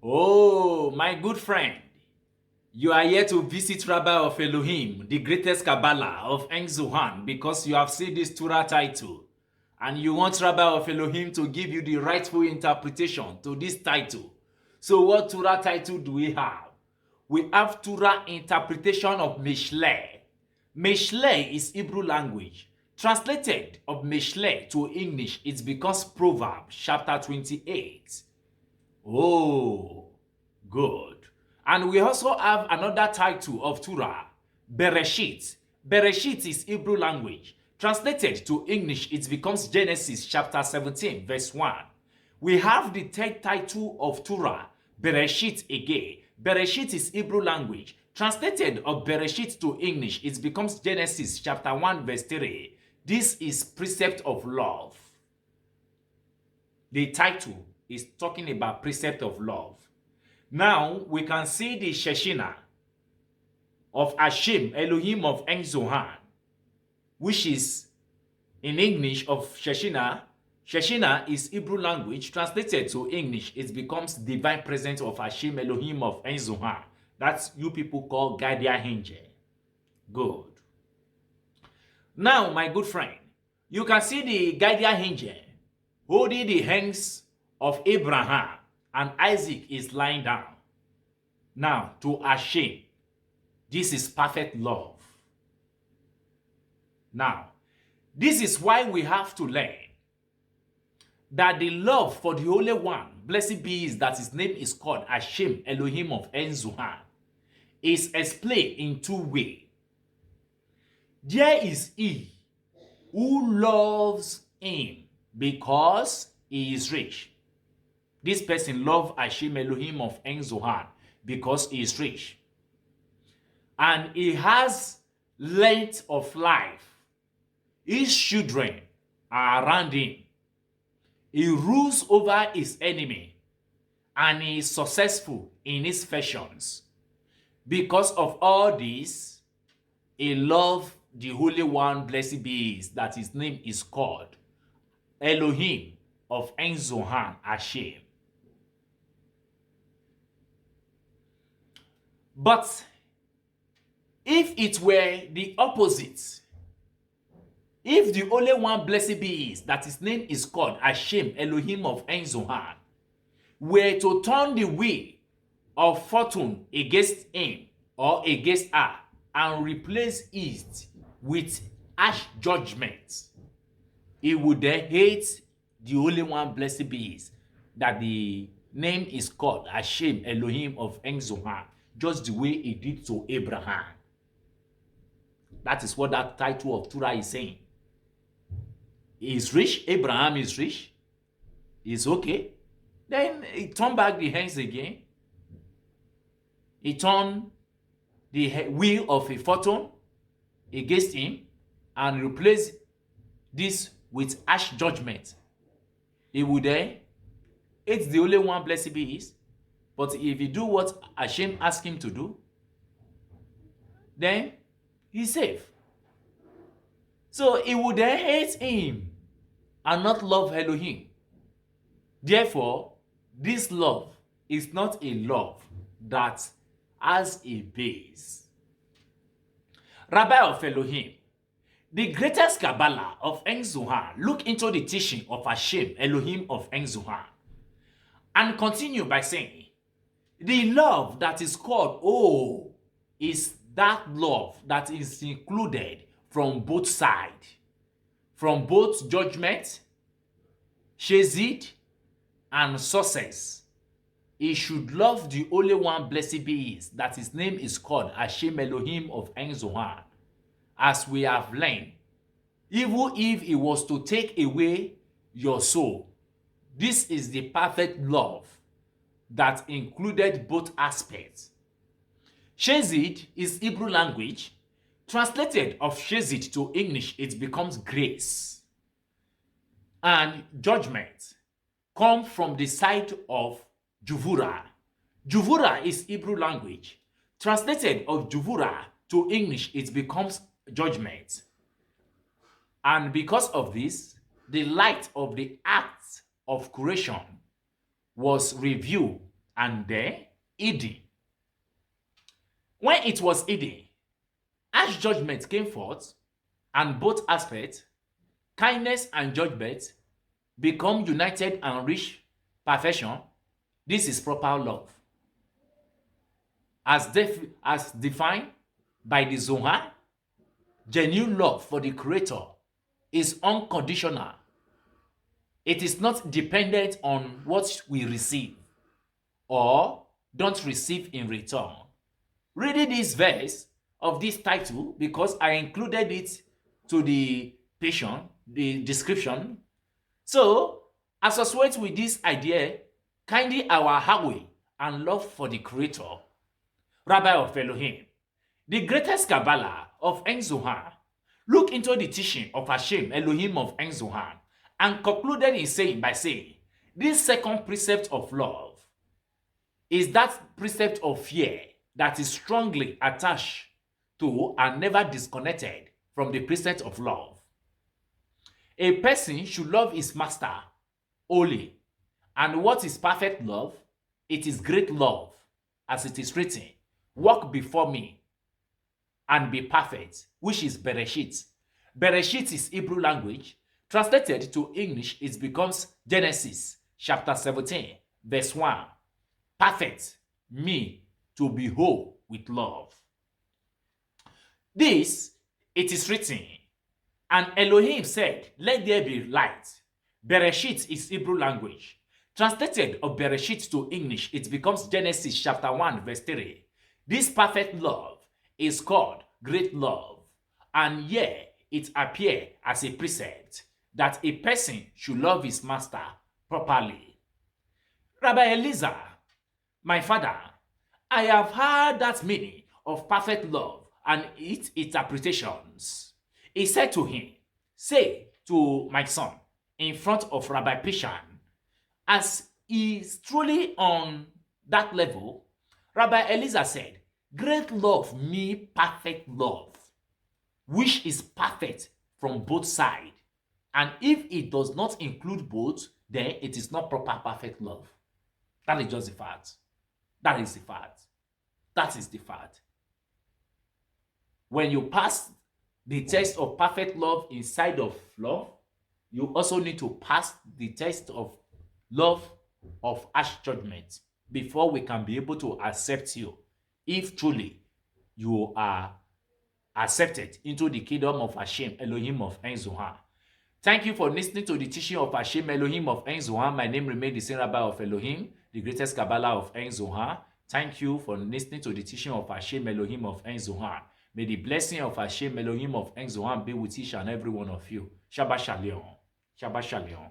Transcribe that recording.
Oh, my good friend, you are here to visit Rabbi of Elohim, the greatest Kabbalah of Enzuhan, because you have seen this Torah title. And you want Rabbi of Elohim to give you the rightful interpretation to this title. So what Torah title do we have? We have Torah interpretation of Mishlei. Mishlei is Hebrew language. Translated of Mishlei to English, it becomes Proverbs chapter 28. Oh, good. And we also have another title of Torah, Beresheet. Beresheet is Hebrew language. Translated to English, it becomes Genesis chapter 17, verse 1. We have the third title of Torah, Beresheet again. Beresheet is Hebrew language. Translated of Beresheet to English, it becomes Genesis chapter 1, verse 3. This is precept of love. The title is talking about precept of love. Now we can see the Shekhinah of Hashem, Elohim of Enzohan, which is in English of Shekhinah. Shekhinah is Hebrew language. Translated to English, it becomes divine presence of Hashem, Elohim of Enzohan. That's you people call guardian angel. Good. Now, my good friend, you can see the guardian angel holding the hands of Abraham, and Isaac is lying down. Now, to Hashem, this is perfect love. Now, this is why we have to learn that the love for the Holy One, blessed be He, that His name is called Hashem, Elohim of Enzuhan, is explained in two ways. There is He who loves Him because He is rich. This person loves Hashem, Elohim of Enzohan, because he is rich. And he has length of life. His children are around him. He rules over his enemy. And he is successful in his fashions. Because of all this, he loves the Holy One, blessed be He, that His name is called Elohim of Enzohan, Hashem. But if it were the opposite, if the only one, blessed be He, that His name is called Hashem, Elohim of Enzohan, were to turn the wheel of fortune against him or against her and replace it with harsh judgment, he would then hate the only one, blessed be He, that the name is called Hashem, Elohim of Enzohan, just the way He did to Abraham. That is what that title of Torah is saying. He is rich, Abraham is rich, he's okay. Then he turned back the hands again. He turned the wheel of a fortune against him and replaced this with harsh judgment. He would then hate the only one, blessed be He. But if he do what Hashem asked him to do, then he's safe. So he would then hate him and not love Elohim. Therefore, this love is not a love that has a base. Rabbi of Elohim, the greatest Kabbalah of Enzuhan, look into the teaching of Hashem, Elohim of Enzuhan, and continue by saying, the love that is called is that love that is included from both sides, from both judgment, chesed, and success. He should love the only one, blessed be He, that His name is called Hashem, Elohim of Enzohan, as we have learned. Even if He was to take away your soul, this is the perfect love that included both aspects. Chesed is Hebrew language. Translated of chesed to English, it becomes grace. And judgment come from the side of Juvura. Juvura is Hebrew language. Translated of Juvura to English, it becomes judgment. And because of this, the light of the act of creation was reviewed and then Eden. When it was Eden, harsh judgment came forth, and both aspects, kindness and judgment, become united and reach perfection. This is proper love. As defined by the Zohar, genuine love for the Creator is unconditional. It is not dependent on what we receive or don't receive in return. Reading this verse of this title, because I included it to the patient, the description. So, associate with this idea, kindly our Yahweh and love for the Creator, Rabbi of Elohim, the greatest Kabbalah of Ein Zohar, look into the teaching of Hashem, Elohim of Ein Zohar, and concluded in saying, this second precept of love is that precept of fear that is strongly attached to and never disconnected from the precept of love. A person should love his master wholly. And what is perfect love? It is great love, as it is written, walk before me and be perfect, which is Beresheet. Beresheet is Hebrew language. Translated to English, it becomes Genesis chapter 17, verse 1. Perfect, me, to be whole with love. This, it is written, and Elohim said, let there be light. Beresheet is Hebrew language. Translated of Beresheet to English, it becomes Genesis chapter 1, verse 3. This perfect love is called great love, and here it appears as a precept that a person should love his master properly. Rabbi Eliezer, my father, I have heard that meaning of perfect love and its interpretations. He said to him, say to my son, in front of Rabbi Pishan, as he is truly on that level, Rabbi Eliezer said, great love means perfect love, which is perfect from both sides. And if it does not include both, then it is not proper perfect love. That is just the fact. That is the fact. That is the fact. When you pass the test of perfect love inside of love, you also need to pass the test of love of harsh judgment before we can be able to accept you, if truly you are accepted into the kingdom of Hashem, Elohim of Ein Zohar. Thank you for listening to the teaching of Hashem, Elohim of Ein Zohar. My name remains the same, Rabbi of Elohim, the greatest Kabbalah of Ein Zohar. Thank you for listening to the teaching of Hashem, Elohim of Ein Zohar. May the blessing of Hashem, Elohim of Ein Zohar be with each and every one of you. Shabbat Shalom. Shabbat Shalom.